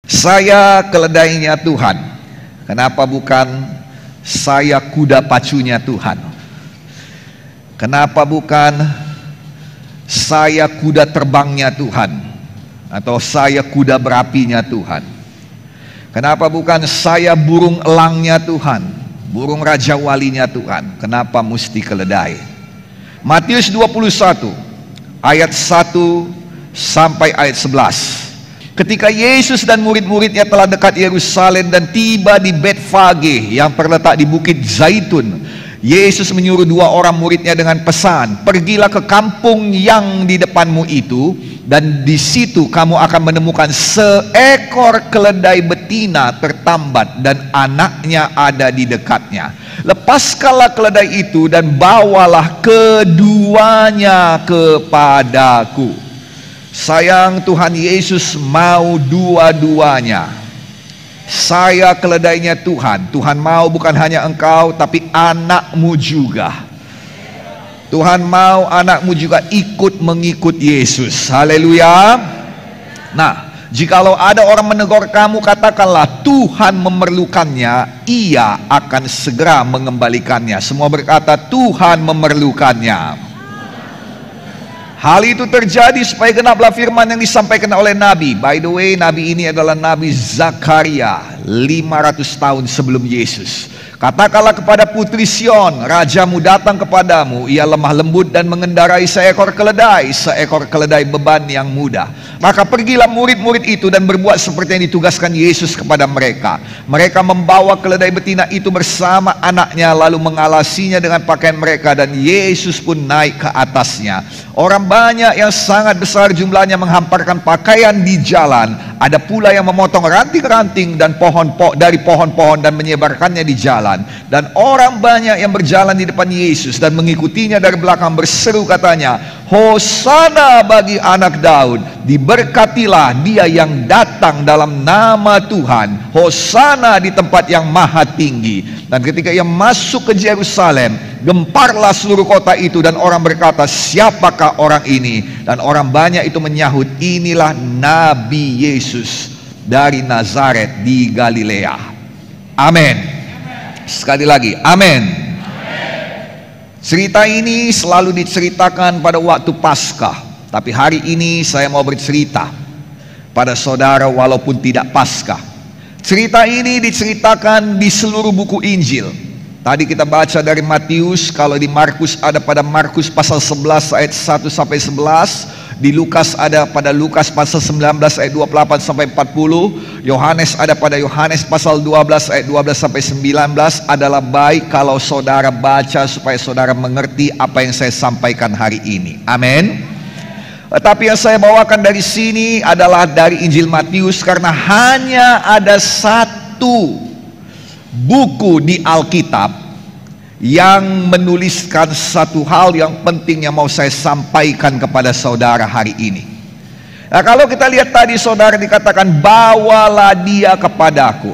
Saya keledainya Tuhan. Kenapa bukan saya kuda pacunya Tuhan? Kenapa bukan saya kuda terbangnya Tuhan? Atau saya kuda berapinya Tuhan? Kenapa bukan saya burung elangnya Tuhan? Burung raja walinya Tuhan? Kenapa mesti keledai? Matius 21 ayat 1 sampai ayat 11. Ketika Yesus dan murid-muridnya telah dekat Yerusalem dan tiba di Betfage yang terletak di Bukit Zaitun, Yesus menyuruh 2 orang muridnya dengan pesan, pergilah ke kampung yang di depanmu itu, dan di situ kamu akan menemukan seekor keledai betina tertambat dan anaknya ada di dekatnya. Lepaskanlah keledai itu dan bawalah keduanya kepadaku. Sayang, Tuhan Yesus mau dua-duanya. Saya keledainya Tuhan. Tuhan mau bukan hanya engkau, tapi anakmu juga. Tuhan mau anakmu juga ikut mengikut Yesus. Haleluya. Nah, jikalau ada orang menegur kamu, katakanlah Tuhan memerlukannya, ia akan segera mengembalikannya. Semua berkata, Tuhan memerlukannya. Hal itu terjadi supaya genaplah firman yang disampaikan oleh Nabi. By the way, Nabi ini adalah Nabi Zakaria 500 tahun sebelum Yesus. Katakanlah kepada putri Sion, rajamu datang kepadamu, ia lemah lembut dan mengendarai seekor keledai beban yang mudah. Maka pergilah murid-murid itu dan berbuat seperti yang ditugaskan Yesus kepada mereka. Mereka membawa keledai betina itu bersama anaknya, lalu mengalasinya dengan pakaian mereka, dan Yesus pun naik ke atasnya. Orang banyak yang sangat besar jumlahnya menghamparkan pakaian di jalan. Ada pula yang memotong ranting-ranting dan dari pohon-pohon dan menyebarkannya di jalan. Dan orang banyak yang berjalan di depan Yesus dan mengikutinya dari belakang berseru katanya, Hosana bagi anak Daud, diberkatilah dia yang datang dalam nama Tuhan, Hosana di tempat yang maha tinggi. Dan ketika ia masuk ke Yerusalem, gemparlah seluruh kota itu, dan orang berkata, siapakah orang ini? Dan orang banyak itu menyahut, inilah Nabi Yesus dari Nazaret di Galilea. Amin. Sekali lagi, amin. Cerita ini selalu diceritakan pada waktu Paskah, tapi hari ini saya mau bercerita pada saudara walaupun tidak Paskah. Cerita ini diceritakan di seluruh buku Injil. Tadi kita baca dari Matius, kalau di Markus ada pada Markus pasal 11 ayat 1 sampai 11, di Lukas ada pada Lukas pasal 19 ayat 28 sampai 40, Yohanes ada pada Yohanes pasal 12 ayat 12 sampai 19. Adalah baik kalau saudara baca supaya saudara mengerti apa yang saya sampaikan hari ini. Amin. Tapi yang saya bawakan dari sini adalah dari Injil Matius, karena hanya ada satu buku di Alkitab yang menuliskan satu hal yang penting yang mau saya sampaikan kepada saudara hari ini. Nah, kalau kita lihat tadi saudara dikatakan bawalah dia kepadaku.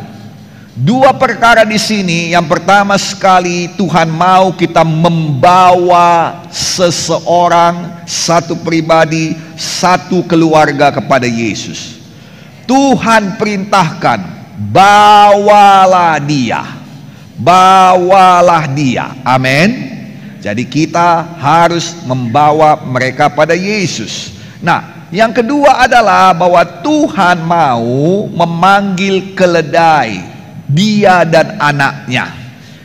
2 perkara di sini. Yang pertama sekali, Tuhan mau kita membawa seseorang, satu pribadi, satu keluarga kepada Yesus. Tuhan perintahkan, bawalah dia. Bawalah dia. Amin. Jadi kita harus membawa mereka pada Yesus. Nah, yang kedua adalah bahwa Tuhan mau memanggil keledai, dia dan anaknya.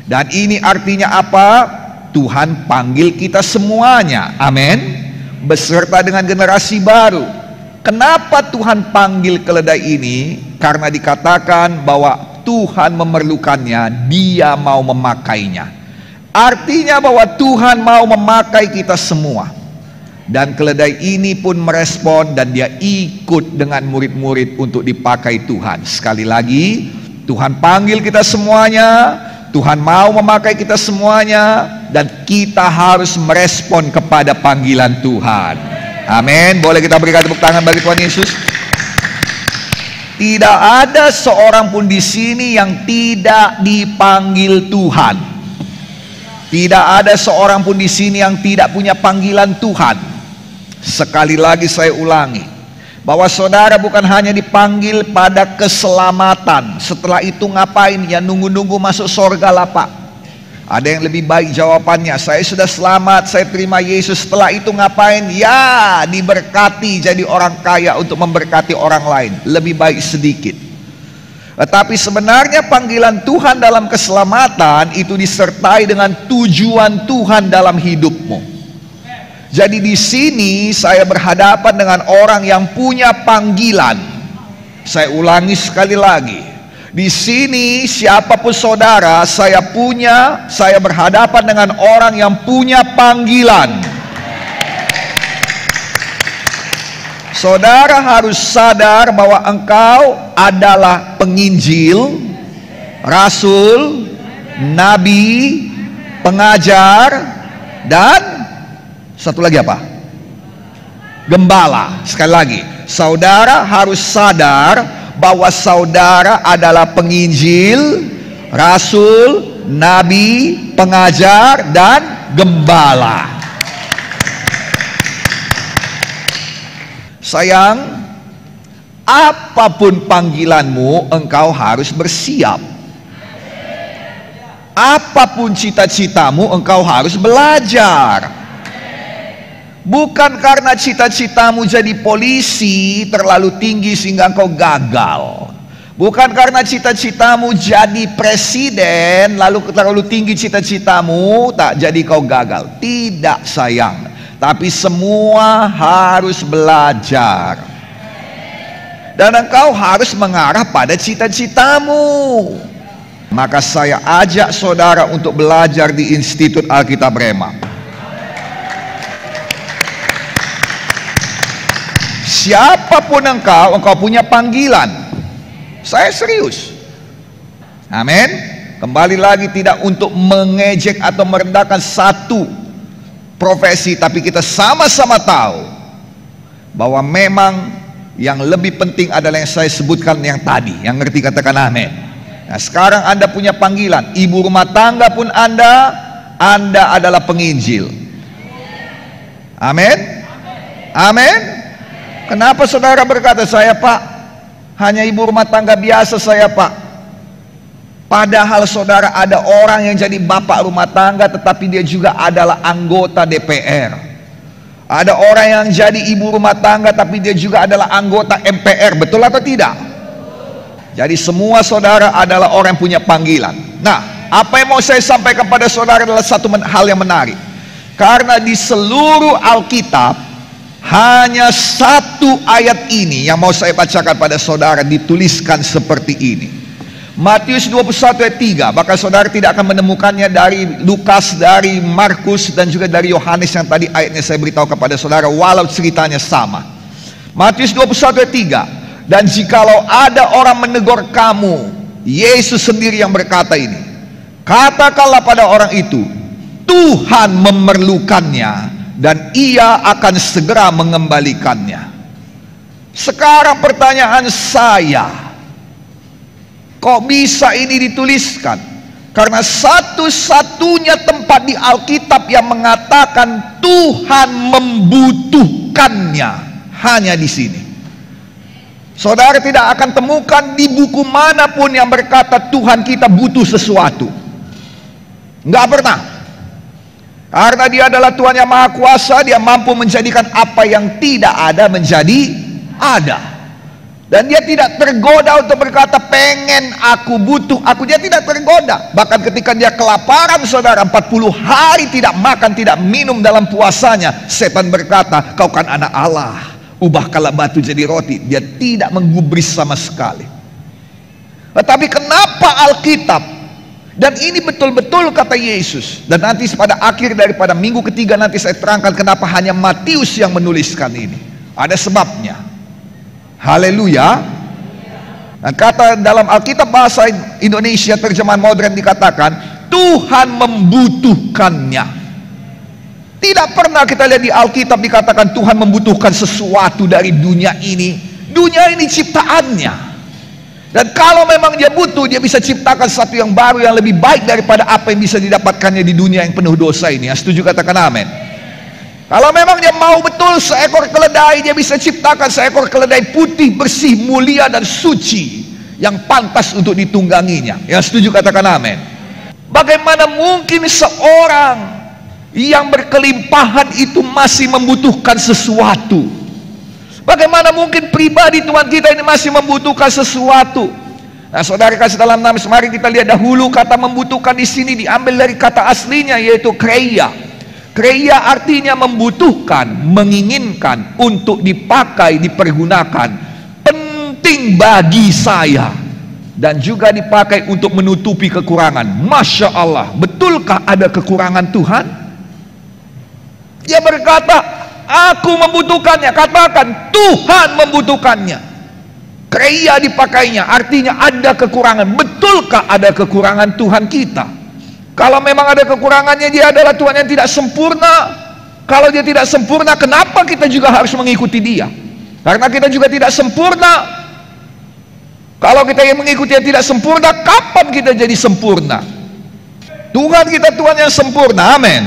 Dan ini artinya apa? Tuhan panggil kita semuanya. Amin. Beserta dengan generasi baru. Kenapa Tuhan panggil keledai ini? Karena dikatakan bahwa Tuhan memerlukannya, dia mau memakainya. Artinya bahwa Tuhan mau memakai kita semua. Dan keledai ini pun merespon, dan dia ikut dengan murid-murid untuk dipakai Tuhan. Sekali lagi, Tuhan panggil kita semuanya, Tuhan mau memakai kita semuanya, dan kita harus merespon kepada panggilan Tuhan. Amin. Boleh kita berikan tepuk tangan bagi Tuhan Yesus? Tidak ada seorang pun di sini yang tidak dipanggil Tuhan. Tidak ada seorang pun di sini yang tidak punya panggilan Tuhan. Sekali lagi saya ulangi, Bahwa saudara bukan hanya dipanggil pada keselamatan. Setelah itu ngapain? Ya nunggu-nunggu masuk surga lah Pak. Ada yang lebih baik jawabannya, saya sudah selamat, saya terima Yesus. Setelah itu ngapain? Ya diberkati jadi orang kaya untuk memberkati orang lain. Lebih baik sedikit. Tetapi sebenarnya panggilan Tuhan dalam keselamatan itu disertai dengan tujuan Tuhan dalam hidupmu. Jadi di sini saya berhadapan dengan orang yang punya panggilan. Saya ulangi sekali lagi. Di sini siapapun saudara, saya berhadapan dengan orang yang punya panggilan. Saudara harus sadar bahwa engkau adalah penginjil, rasul, nabi, pengajar, dan satu lagi apa? Gembala. Sekali lagi, saudara harus sadar bahwa saudara adalah penginjil, rasul, nabi, pengajar, dan gembala. Sayang, apapun panggilanmu, engkau harus bersiap. Apapun cita-citamu, engkau harus belajar. Bukan karena cita-citamu jadi polisi terlalu tinggi sehingga engkau gagal. Bukan karena cita-citamu jadi presiden lalu terlalu tinggi cita-citamu tak jadi kau gagal. Tidak sayang. Tapi semua harus belajar. Dan engkau harus mengarah pada cita-citamu. Maka saya ajak saudara untuk belajar di Institut Alkitab Rema. Siapapun engkau punya panggilan. Saya serius. Amin. Kembali lagi, tidak untuk mengejek atau merendahkan satu profesi, tapi kita sama-sama tahu bahwa memang yang lebih penting adalah yang saya sebutkan yang tadi. Yang ngerti katakan amin. Nah, sekarang Anda punya panggilan. Ibu rumah tangga pun Anda adalah penginjil. Amin. Amin. Kenapa saudara berkata, saya Pak hanya ibu rumah tangga biasa saya Pak? Padahal saudara ada orang yang jadi bapak rumah tangga tetapi dia juga adalah anggota DPR. Ada orang yang jadi ibu rumah tangga tapi dia juga adalah anggota MPR. Betul atau tidak? Jadi semua saudara adalah orang yang punya panggilan. Nah, apa yang mau saya sampaikan pada saudara adalah satu hal yang menarik. Karena di seluruh Alkitab hanya satu ayat ini yang mau saya bacakan pada saudara, dituliskan seperti ini. Matius 21 ayat 3. Bahkan saudara tidak akan menemukannya dari Lukas, dari Markus, dan juga dari Yohanes yang tadi ayatnya saya beritahu kepada saudara, walau ceritanya sama. Matius 21 ayat 3. Dan jikalau ada orang menegur kamu, Yesus sendiri yang berkata ini, katakanlah pada orang itu, Tuhan memerlukannya dan ia akan segera mengembalikannya. Sekarang pertanyaan saya, kok bisa ini dituliskan? Karena satu-satunya tempat di Alkitab yang mengatakan Tuhan membutuhkannya hanya di sini. Saudara tidak akan temukan di buku manapun yang berkata Tuhan kita butuh sesuatu. Enggak pernah. Karena dia adalah Tuhan yang Maha Kuasa, dia mampu menjadikan apa yang tidak ada menjadi ada. Dan dia tidak tergoda untuk berkata pengen aku, butuh aku. Dia tidak tergoda. Bahkan ketika dia kelaparan saudara, 40 hari tidak makan tidak minum dalam puasanya, setan berkata kau kan anak Allah, ubahkanlah batu jadi roti. Dia tidak menggubris sama sekali. Tetapi kenapa Alkitab, dan ini betul-betul kata Yesus, dan nanti pada akhir daripada minggu ketiga nanti saya terangkan kenapa hanya Matius yang menuliskan ini. Ada sebabnya. Haleluya. Dan kata dalam Alkitab bahasa Indonesia terjemahan modern dikatakan Tuhan membutuhkannya. Tidak pernah kita lihat di Alkitab dikatakan Tuhan membutuhkan sesuatu dari dunia ini. Dunia ini ciptaannya. Dan kalau memang dia butuh, dia bisa ciptakan sesuatu yang baru yang lebih baik daripada apa yang bisa didapatkannya di dunia yang penuh dosa ini. Setuju katakan amin. Kalau memang dia mau betul seekor keledai, dia bisa ciptakan seekor keledai putih, bersih, mulia dan suci yang pantas untuk ditungganginya. Yang setuju katakan amin. Bagaimana mungkin seorang yang berkelimpahan itu masih membutuhkan sesuatu? Bagaimana mungkin pribadi Tuhan kita ini masih membutuhkan sesuatu? Nah, saudara kasih dalam nama, mari kita lihat dahulu kata membutuhkan di sini diambil dari kata aslinya, yaitu kreia. Kreia artinya membutuhkan, menginginkan, untuk dipakai, dipergunakan, penting bagi saya, dan juga dipakai untuk menutupi kekurangan. Masya Allah, betulkah ada kekurangan Tuhan? Dia berkata, aku membutuhkannya. Katakan, Tuhan membutuhkannya. Kreia dipakainya, artinya ada kekurangan. Betulkah ada kekurangan Tuhan kita? Kalau memang ada kekurangannya, dia adalah Tuhan yang tidak sempurna. Kalau dia tidak sempurna, kenapa kita juga harus mengikuti dia? Karena kita juga tidak sempurna. Kalau kita yang mengikuti yang tidak sempurna, kapan kita jadi sempurna? Tuhan kita Tuhan yang sempurna, amin.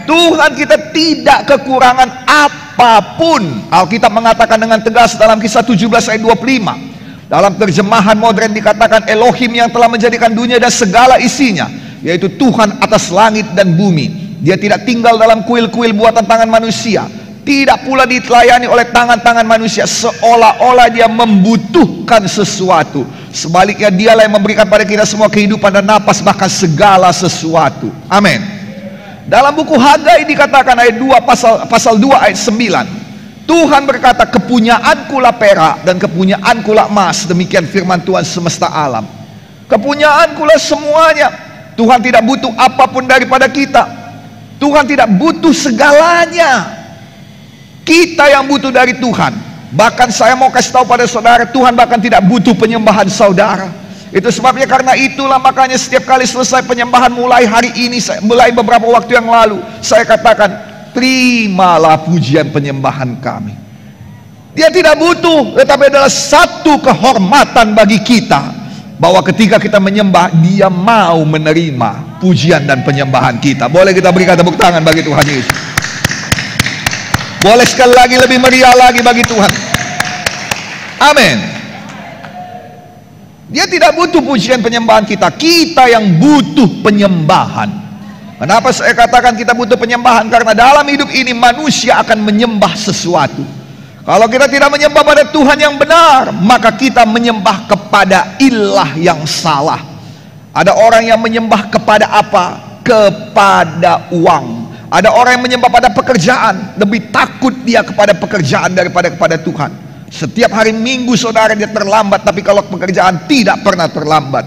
Tuhan kita tidak kekurangan apapun. Alkitab mengatakan dengan tegas dalam Kisah 17 ayat 25. Dalam terjemahan modern dikatakan, Elohim yang telah menjadikan dunia dan segala isinya, yaitu Tuhan atas langit dan bumi. Dia tidak tinggal dalam kuil-kuil buatan tangan manusia, tidak pula ditelayani oleh tangan-tangan manusia, seolah-olah dia membutuhkan sesuatu. Sebaliknya, dialah yang memberikan pada kita semua kehidupan dan napas, bahkan segala sesuatu. Amin. Dalam buku Hagai dikatakan ayat 2 pasal 2 ayat 9, Tuhan berkata, kepunyaanku lah perak dan kepunyaanku lah emas. Demikian firman Tuhan semesta alam. Kepunyaanku lah semuanya. Tuhan tidak butuh apapun daripada kita. Tuhan tidak butuh segalanya. Kita yang butuh dari Tuhan. Bahkan saya mau kasih tahu pada saudara, Tuhan bahkan tidak butuh penyembahan saudara. Itu sebabnya, karena itulah makanya setiap kali selesai penyembahan, mulai hari ini, mulai beberapa waktu yang lalu, saya katakan, terimalah pujian penyembahan kami. Dia tidak butuh, tetapi adalah satu kehormatan bagi kita, bahwa ketika kita menyembah, dia mau menerima pujian dan penyembahan kita. Boleh kita berikan tepuk tangan bagi Tuhan Yesus? Boleh sekali lagi lebih meriah lagi bagi Tuhan. Amin. Dia tidak butuh pujian penyembahan kita. Kita yang butuh penyembahan. Kenapa saya katakan kita butuh penyembahan? Karena dalam hidup ini manusia akan menyembah sesuatu. Kalau kita tidak menyembah pada Tuhan yang benar, maka kita menyembah kepada ilah yang salah. Ada orang yang menyembah kepada apa? Kepada uang. Ada orang yang menyembah pada pekerjaan. Lebih takut dia kepada pekerjaan daripada kepada Tuhan. Setiap hari Minggu saudara dia terlambat, tapi kalau pekerjaan tidak pernah terlambat.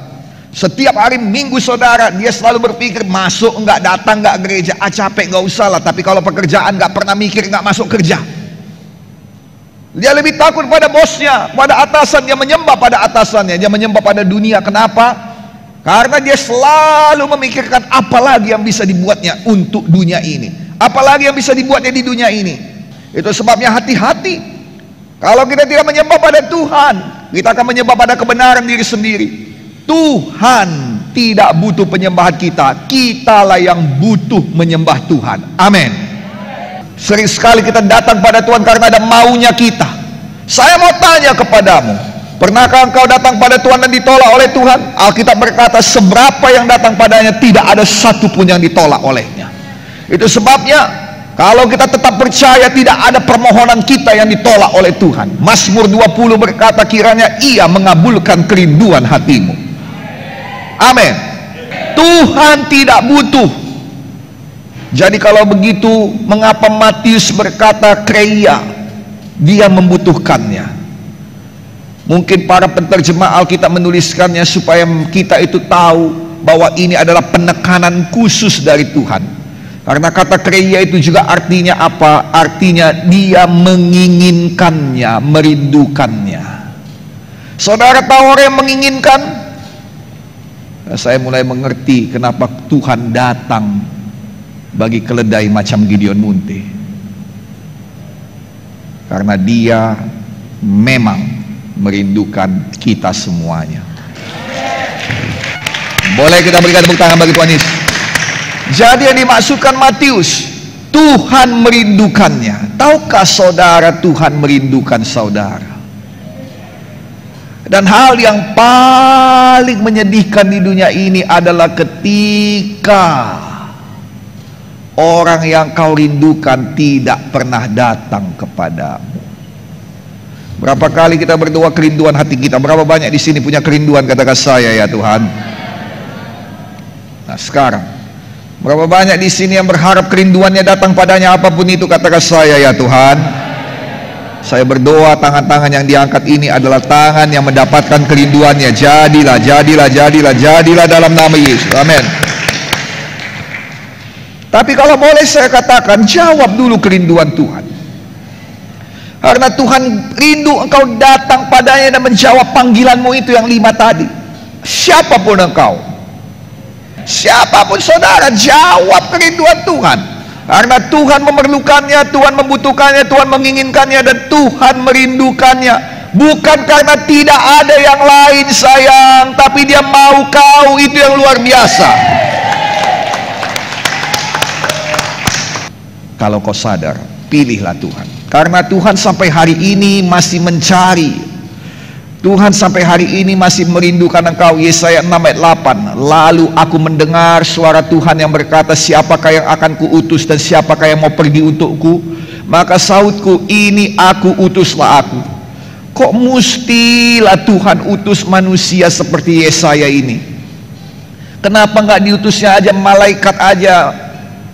Setiap hari Minggu saudara dia selalu berpikir, masuk enggak, datang enggak gereja, capek enggak usah lah. Tapi kalau pekerjaan enggak pernah mikir, enggak masuk kerja. Dia lebih takut pada bosnya, pada atasan. Dia menyembah pada atasannya, dia menyembah pada dunia. Kenapa? Karena dia selalu memikirkan apalagi yang bisa dibuatnya untuk dunia ini, apalagi yang bisa dibuatnya di dunia ini. Itu sebabnya hati-hati. Kalau kita tidak menyembah pada Tuhan, kita akan menyembah pada kebenaran diri sendiri. Tuhan tidak butuh penyembahan kita, kitalah yang butuh menyembah Tuhan. Amin. Sering sekali kita datang pada Tuhan karena ada maunya kita. Saya mau tanya kepadamu, pernahkah engkau datang pada Tuhan dan ditolak oleh Tuhan? Alkitab berkata, seberapa yang datang padanya, tidak ada satupun yang ditolak olehnya. Itu sebabnya, kalau kita tetap percaya, tidak ada permohonan kita yang ditolak oleh Tuhan. Mazmur 20 berkata, kiranya Ia mengabulkan kerinduan hatimu. Amin. Tuhan tidak butuh. Jadi kalau begitu, mengapa Matius berkata kreia? Dia membutuhkannya. Mungkin para penterjemah Alkitab menuliskannya supaya kita itu tahu bahwa ini adalah penekanan khusus dari Tuhan. Karena kata kreia itu juga artinya apa? Artinya dia menginginkannya, merindukannya. Saudara tahu orang yang menginginkan? Saya mulai mengerti kenapa Tuhan datang bagi keledai macam Gideon Munte. Karena dia memang merindukan kita semuanya. Boleh kita berikan tepuk tangan bagi Tuhan Yesus? Jadi yang dimaksudkan Matius, Tuhan merindukannya. Tahukah saudara, Tuhan merindukan saudara? Dan hal yang paling menyedihkan di dunia ini adalah ketika orang yang kau rindukan tidak pernah datang kepadamu. Berapa kali kita berdoa kerinduan hati kita? Berapa banyak di sini punya kerinduan? Katakan saya ya Tuhan. Nah sekarang, berapa banyak di sini yang berharap kerinduannya datang padanya apapun itu? Katakan saya ya Tuhan. Saya berdoa tangan-tangan yang diangkat ini adalah tangan yang mendapatkan kerinduannya. Jadilah, jadilah, jadilah, jadilah dalam nama Yesus. Amin. Tapi kalau boleh saya katakan, jawab dulu kerinduan Tuhan. Karena Tuhan rindu engkau datang padanya dan menjawab panggilanmu itu yang 5 tadi. Siapapun engkau, siapapun saudara, jawab kerinduan Tuhan. Karena Tuhan memerlukannya, Tuhan membutuhkannya, Tuhan menginginkannya, dan Tuhan merindukannya. Bukan karena tidak ada yang lain sayang, tapi Dia mau kau, itu yang luar biasa. Kalau kau sadar, pilihlah Tuhan. Karena Tuhan sampai hari ini masih mencari. Tuhan sampai hari ini masih merindukan engkau. Yesaya 6 ayat 8. Lalu aku mendengar suara Tuhan yang berkata, siapakah yang akan kuutus dan siapakah yang mau pergi untukku? Maka sautku, ini aku, utuslah aku. Kok mustilah Tuhan utus manusia seperti Yesaya ini? Kenapa nggak diutusnya aja malaikat aja?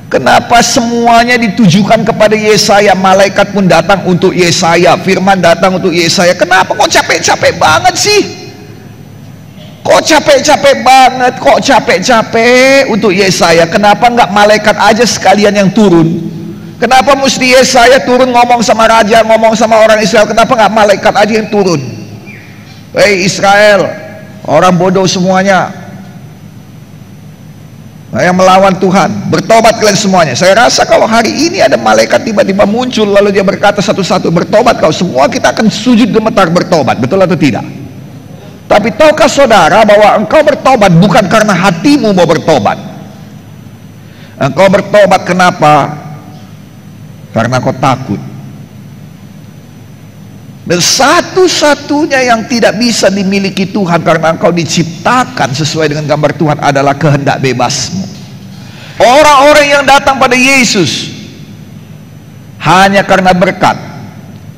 Kenapa semuanya ditujukan kepada Yesaya? Malaikat pun datang untuk Yesaya, firman datang untuk Yesaya. Kenapa kok capek-capek banget sih? Kok capek-capek banget? Kok capek-capek untuk Yesaya? Kenapa nggak malaikat aja sekalian yang turun? Kenapa mesti Yesaya turun ngomong sama raja, ngomong sama orang Israel? Kenapa nggak malaikat aja yang turun? Hei Israel, orang bodoh semuanya, yang melawan Tuhan, bertobat kalian semuanya. Saya rasa kalau hari ini ada malaikat tiba-tiba muncul lalu dia berkata satu-satu, bertobat kau, semua kita akan sujud gemetar bertobat. Betul atau tidak? Tapi tahukah saudara bahwa engkau bertobat bukan karena hatimu mau bertobat. Engkau bertobat kenapa? Karena kau takut. Dan satu-satunya yang tidak bisa dimiliki Tuhan karena engkau diciptakan sesuai dengan gambar Tuhan adalah kehendak bebasmu. Orang-orang yang datang pada Yesus hanya karena berkat,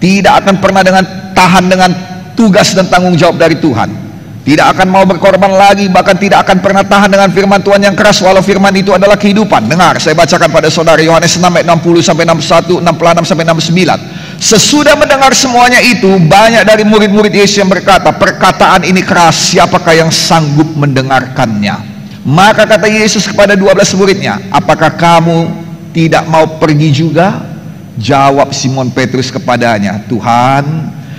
tidak akan pernah tahan dengan tugas dan tanggung jawab dari Tuhan. Tidak akan mau berkorban lagi, bahkan tidak akan pernah tahan dengan firman Tuhan yang keras, walau firman itu adalah kehidupan. Dengar, saya bacakan pada saudara Yohanes 6 ayat 60 sampai 61, 66 sampai 69. Sesudah mendengar semuanya itu, banyak dari murid-murid Yesus yang berkata, perkataan ini keras, siapakah yang sanggup mendengarkannya? Maka kata Yesus kepada 12 muridnya, apakah kamu tidak mau pergi juga? Jawab Simon Petrus kepadanya, Tuhan,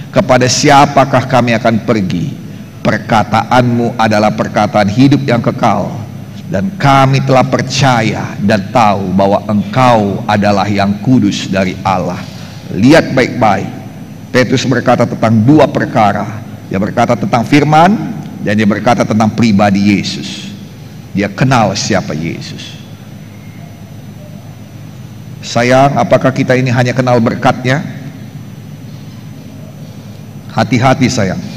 kepada siapakah kami akan pergi? Perkataanmu adalah perkataan hidup yang kekal, dan kami telah percaya dan tahu bahwa engkau adalah yang kudus dari Allah. Lihat baik-baik, Petrus berkata tentang 2 perkara. Dia berkata tentang firman, dan dia berkata tentang pribadi Yesus. Dia kenal siapa Yesus. Sayang, apakah kita ini hanya kenal berkatnya? Hati-hati sayang.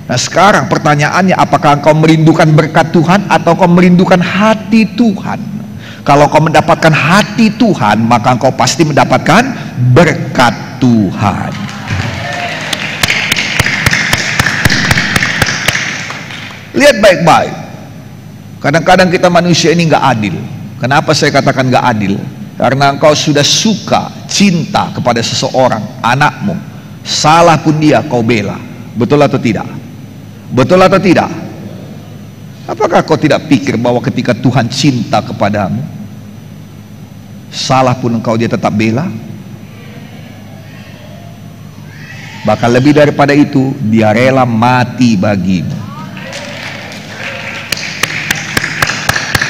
Nah sekarang pertanyaannya, apakah engkau merindukan berkat Tuhan atau kau merindukan hati Tuhan? Kalau kau mendapatkan hati Tuhan, maka engkau pasti mendapatkan berkat Tuhan. Lihat baik-baik. Kadang-kadang kita manusia ini nggak adil. Kenapa saya katakan nggak adil? Karena engkau sudah suka, cinta kepada seseorang, anakmu, salah pun dia kau bela. Betul atau tidak? Betul atau tidak? Apakah kau tidak pikir bahwa ketika Tuhan cinta kepadamu, salah pun engkau dia tetap bela? Bahkan lebih daripada itu, dia rela mati bagimu.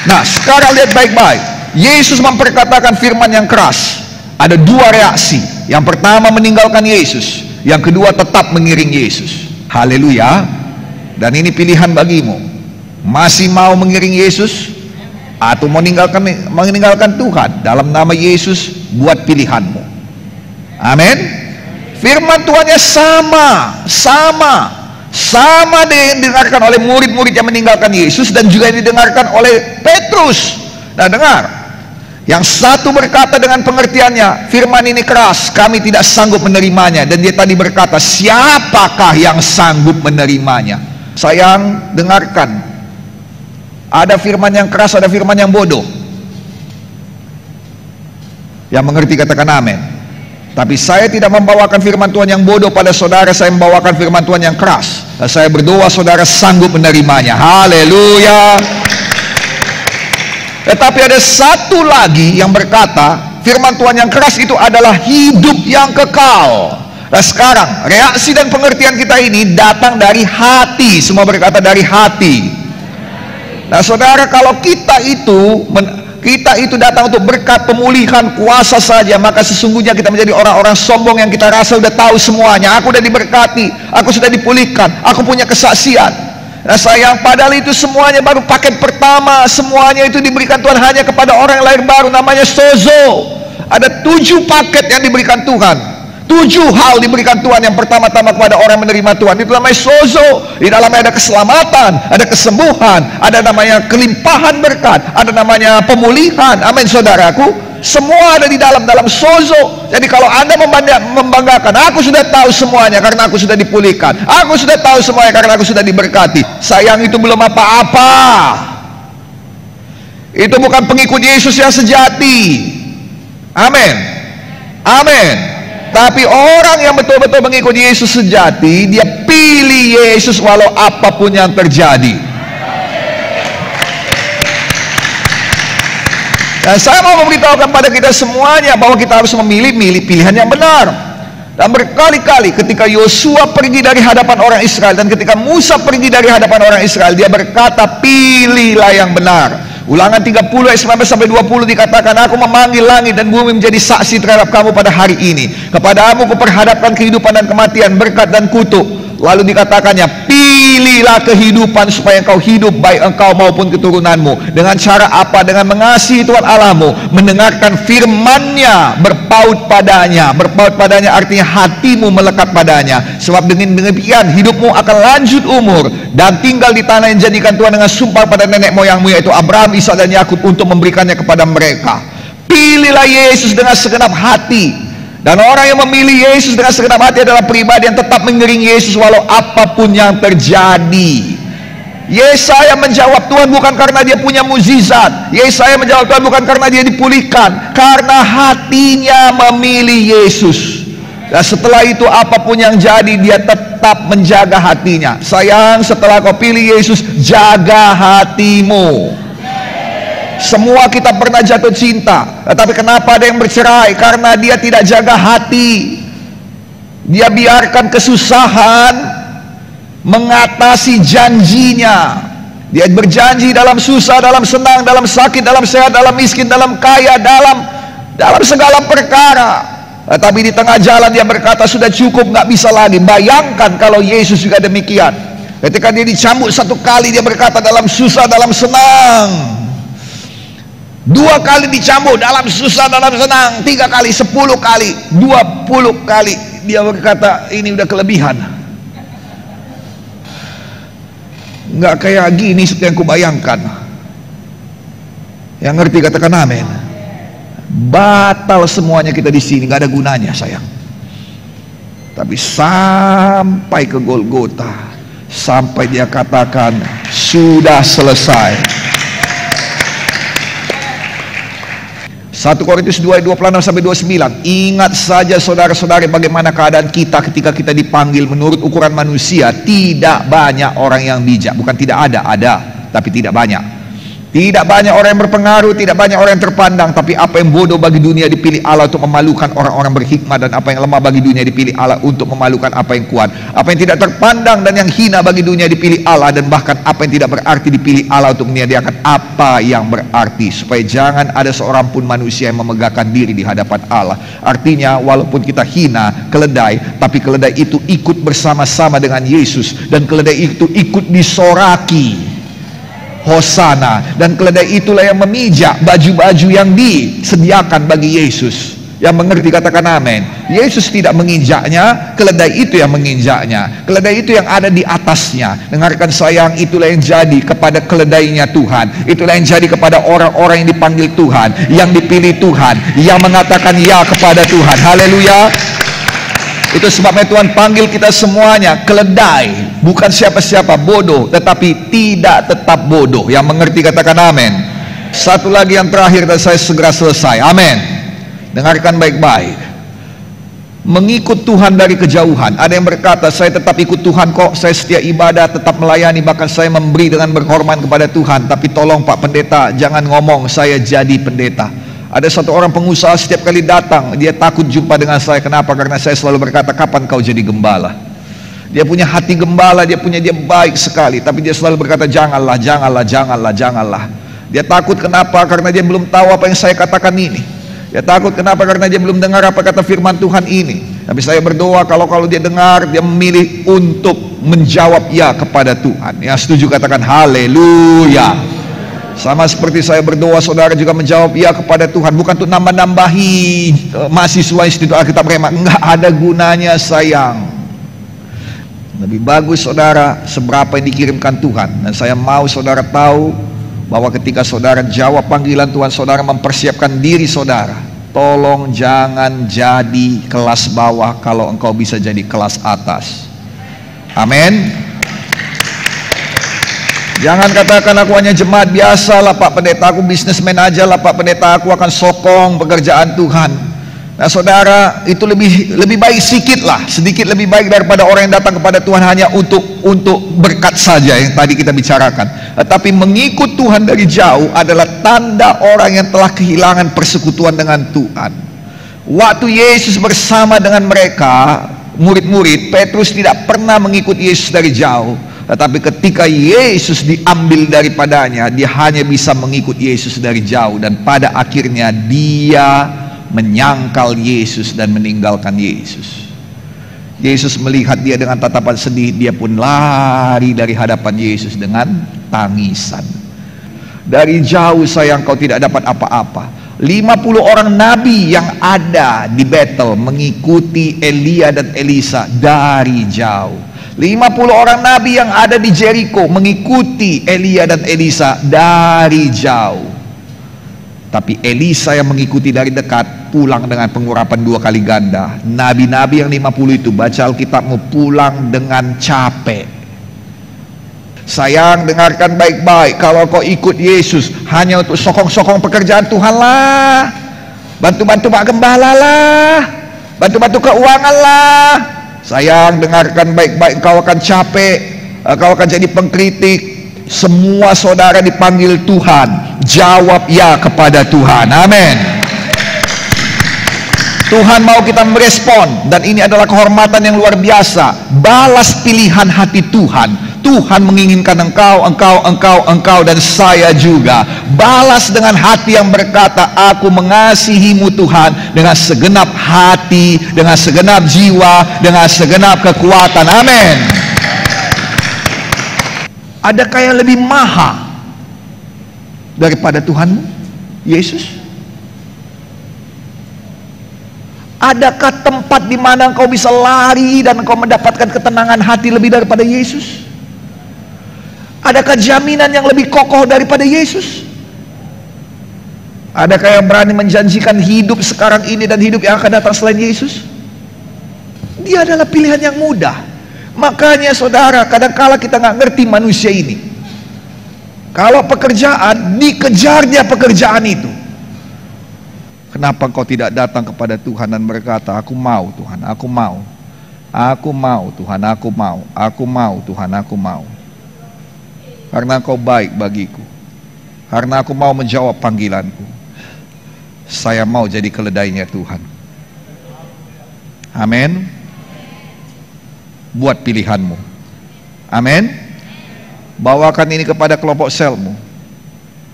Nah sekarang lihat baik-baik. Yesus memperkatakan firman yang keras. Ada 2 reaksi. Yang pertama meninggalkan Yesus, yang kedua tetap mengiring Yesus. Haleluya. Dan ini pilihan bagimu. Masih mau mengiring Yesus atau meninggalkan Tuhan. Dalam nama Yesus, buat pilihanmu. Amin. Firman Tuhannya sama dengan yang didengarkan oleh murid-murid yang meninggalkan Yesus, dan juga yang didengarkan oleh Petrus. Nah, dengar, yang satu berkata dengan pengertiannya, firman ini keras, kami tidak sanggup menerimanya. Dan dia tadi berkata, siapakah yang sanggup menerimanya? Sayang, dengarkan, ada firman yang keras, ada firman yang bodoh. Yang mengerti katakan amin. Tapi saya tidak membawakan firman Tuhan yang bodoh pada saudara, saya membawakan firman Tuhan yang keras. Dan saya berdoa saudara sanggup menerimanya. Haleluya. Tetapi ada satu lagi yang berkata, firman Tuhan yang keras itu adalah hidup yang kekal. Nah sekarang, reaksi dan pengertian kita ini datang dari hati. Semua berkata dari hati. Nah saudara, kalau kita itu datang untuk berkat, pemulihan, kuasa saja, maka sesungguhnya kita menjadi orang-orang sombong yang kita rasa sudah tahu semuanya. Aku sudah diberkati, aku sudah dipulihkan, aku punya kesaksian. Nah sayang, padahal itu semuanya baru paket pertama. Semuanya itu diberikan Tuhan hanya kepada orang yang lahir baru, namanya sozo. Ada 7 paket yang diberikan Tuhan, 7 hal diberikan Tuhan yang pertama-tama kepada orang yang menerima Tuhan. Itu namanya sozo. Di dalamnya ada keselamatan, ada kesembuhan, ada namanya kelimpahan berkat, ada namanya pemulihan. Amin saudaraku. Semua ada di dalam sozo. Jadi kalau Anda membanggakan, aku sudah tahu semuanya karena aku sudah dipulihkan, aku sudah tahu semuanya karena aku sudah diberkati. Sayang, itu belum apa-apa. Itu bukan pengikut Yesus yang sejati. Amin. Amin. Tapi orang yang betul-betul mengikut Yesus sejati, dia pilih Yesus walau apapun yang terjadi. Dan saya mau memberitahukan pada kita semuanya bahwa kita harus memilih pilihan yang benar. Dan berkali-kali ketika Yosua pergi dari hadapan orang Israel, dan ketika Musa pergi dari hadapan orang Israel, dia berkata, pilihlah yang benar. Ulangan 30 ayat 19-20 dikatakan, aku memanggil langit dan bumi menjadi saksi terhadap kamu pada hari ini. Kepadamu kuperhadapkan kehidupan dan kematian, berkat dan kutuk. Lalu dikatakannya, pilihlah kehidupan supaya engkau hidup, baik engkau maupun keturunanmu. Dengan cara apa? Dengan mengasihi Tuhan Allahmu, mendengarkan firman-Nya, berpaut padanya. Berpaut padanya artinya hatimu melekat padanya. Sebab dengan demikian hidupmu akan lanjut umur dan tinggal di tanah yang dijadikan Tuhan dengan sumpah pada nenek moyangmu, yaitu Abraham, Ishak dan Yakub, untuk memberikannya kepada mereka. Pilihlah Yesus dengan segenap hati. Dan orang yang memilih Yesus dengan segenap hati adalah pribadi yang tetap mengiringi Yesus walau apapun yang terjadi. Yesaya menjawab Tuhan bukan karena dia punya mukjizat. Yesaya menjawab Tuhan bukan karena dia dipulihkan, karena hatinya memilih Yesus. Dan setelah itu apapun yang jadi, dia tetap menjaga hatinya. Sayang, setelah kau pilih Yesus, jaga hatimu. Semua kita pernah jatuh cinta, tetapi kenapa ada yang bercerai? Karena dia tidak jaga hati. Dia biarkan kesusahan mengatasi janjinya. Dia berjanji dalam susah, dalam senang, dalam sakit, dalam sehat, dalam miskin, dalam kaya, dalam segala perkara. Tetapi di tengah jalan dia berkata, sudah cukup, nggak bisa lagi. Bayangkan kalau Yesus juga demikian. Ketika dia dicambuk 1 kali, dia berkata dalam susah, dalam senang. 2 kali dicambuk dalam susah, dalam senang. 3 kali, 10 kali, 20 kali. Dia berkata, ini udah kelebihan. Nggak kayak gini seperti yang kubayangkan. Yang ngerti katakan amin. Batal semuanya kita di sini, nggak ada gunanya sayang. Tapi sampai ke Golgota, sampai dia katakan sudah selesai. 1 Korintus 2 ayat 26-29. Ingat saja saudara-saudara bagaimana keadaan kita ketika kita dipanggil menurut ukuran manusia. Tidak banyak orang yang bijak. Bukan tidak ada, tapi tidak banyak. Tidak banyak orang yang berpengaruh, tidak banyak orang yang terpandang. Tapi apa yang bodoh bagi dunia dipilih Allah untuk memalukan orang-orang berhikmat, dan apa yang lemah bagi dunia dipilih Allah untuk memalukan apa yang kuat. Apa yang tidak terpandang dan yang hina bagi dunia dipilih Allah, dan bahkan apa yang tidak berarti dipilih Allah untuk menyediakan apa yang berarti, supaya jangan ada seorang pun manusia yang memegahkan diri di hadapan Allah. Artinya walaupun kita hina, keledai, tapi keledai itu ikut bersama-sama dengan Yesus, dan keledai itu ikut disoraki. Hosana. Dan keledai itulah yang memijak baju-baju yang disediakan bagi Yesus. Yang mengerti katakan amin. Yesus tidak menginjaknya, keledai itu yang menginjaknya. Keledai itu yang ada di atasnya. Dengarkan sayang, itulah yang jadi kepada keledainya Tuhan. Itulah yang jadi kepada orang-orang yang dipanggil Tuhan, yang dipilih Tuhan, yang mengatakan ya kepada Tuhan. Haleluya. Itu sebabnya Tuhan panggil kita semuanya keledai. Bukan siapa-siapa bodoh, tetapi tidak tetap bodoh. Yang mengerti katakan amin. Satu lagi yang terakhir dan saya segera selesai. Amin. Dengarkan baik-baik. Mengikut Tuhan dari kejauhan. Ada yang berkata, saya tetap ikut Tuhan kok, saya setia ibadah, tetap melayani, bahkan saya memberi dengan berkorban kepada Tuhan. Tapi tolong Pak Pendeta, jangan ngomong saya jadi pendeta. Ada satu orang pengusaha setiap kali datang, dia takut jumpa dengan saya. Kenapa? Karena saya selalu berkata, kapan kau jadi gembala? Dia punya hati gembala, dia baik sekali. Tapi dia selalu berkata, janganlah, janganlah, janganlah, janganlah. Dia takut kenapa? Karena dia belum tahu apa yang saya katakan ini. Dia takut kenapa? Karena dia belum dengar apa kata firman Tuhan ini. Tapi saya berdoa kalau dia dengar, dia memilih untuk menjawab ya kepada Tuhan. Yang setuju katakan haleluya. Sama seperti saya berdoa, saudara juga menjawab ya kepada Tuhan. Bukan untuk nambah-nambahi mahasiswa Institut Alkitab Rema. Enggak ada gunanya sayang. Lebih bagus saudara seberapa yang dikirimkan Tuhan. Dan saya mau saudara tahu bahwa ketika saudara jawab panggilan Tuhan, saudara mempersiapkan diri saudara. Tolong jangan jadi kelas bawah kalau engkau bisa jadi kelas atas. Amin. Jangan katakan aku hanya jemaat biasa lah Pak Pendeta, aku bisnismen aja lah Pak Pendeta, aku akan sokong pekerjaan Tuhan. Nah saudara, itu lebih baik sedikit lebih baik daripada orang yang datang kepada Tuhan hanya untuk berkat saja yang tadi kita bicarakan. Tetapi mengikut Tuhan dari jauh adalah tanda orang yang telah kehilangan persekutuan dengan Tuhan. Waktu Yesus bersama dengan mereka, murid-murid, Petrus tidak pernah mengikut Yesus dari jauh. Tetapi ketika Yesus diambil daripadanya, dia hanya bisa mengikut Yesus dari jauh. Dan pada akhirnya dia menyangkal Yesus dan meninggalkan Yesus. Yesus melihat dia dengan tatapan sedih, dia pun lari dari hadapan Yesus dengan tangisan. Dari jauh sayang kau tidak dapat apa-apa. 50 orang nabi yang ada di Betel mengikuti Elia dan Elisa dari jauh. 50 orang nabi yang ada di Jericho mengikuti Elia dan Elisa dari jauh. Tapi Elisa yang mengikuti dari dekat pulang dengan pengurapan 2 kali ganda. Nabi-nabi yang 50 itu, baca Alkitabmu, pulang dengan capek. Sayang, dengarkan baik-baik. Kalau kau ikut Yesus hanya untuk sokong-sokong pekerjaan Tuhan lah, bantu-bantu Pak Gembala lah, bantu-bantu keuangan lah, sayang dengarkan baik-baik, kau akan capek, kau akan jadi pengkritik. Semua saudara dipanggil Tuhan, jawab ya kepada Tuhan. Amin. Tuhan mau kita merespon, dan ini adalah kehormatan yang luar biasa. Balas pilihan hati Tuhan. Tuhan menginginkan engkau dan saya juga. Balas dengan hati yang berkata, aku mengasihimu Tuhan dengan segenap hati, dengan segenap jiwa, dengan segenap kekuatan. Amin. Adakah yang lebih mahal daripada Tuhanmu, Yesus? Adakah tempat di mana engkau bisa lari dan engkau mendapatkan ketenangan hati lebih daripada Yesus? Adakah jaminan yang lebih kokoh daripada Yesus? Adakah yang berani menjanjikan hidup sekarang ini dan hidup yang akan datang selain Yesus? Dia adalah pilihan yang mudah. Makanya saudara, kadangkala kita nggak ngerti manusia ini. Kalau pekerjaan, dikejarnya pekerjaan itu. Kenapa kau tidak datang kepada Tuhan dan berkata, aku mau Tuhan, aku mau. Aku mau Tuhan, aku mau. Aku mau Tuhan, aku mau. Karena kau baik bagiku. Karena aku mau menjawab panggilanku. Saya mau jadi keledainya Tuhan. Amin. Buat pilihanmu. Amin. Bawakan ini kepada kelompok selmu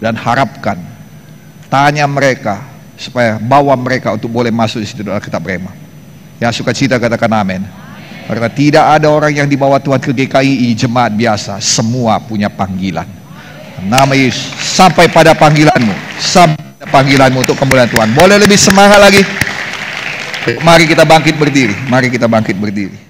dan harapkan, tanya mereka supaya bawa mereka untuk boleh masuk di situ Alkitab Rema. Yang suka cita katakan amin. Karena tidak ada orang yang dibawa Tuhan ke GKI jemaat biasa, semua punya panggilan. Nama Yesus. Sampai pada panggilanmu. Sampai pada panggilanmu untuk kemuliaan Tuhan. Boleh lebih semangat lagi? Mari kita bangkit berdiri. Mari kita bangkit berdiri.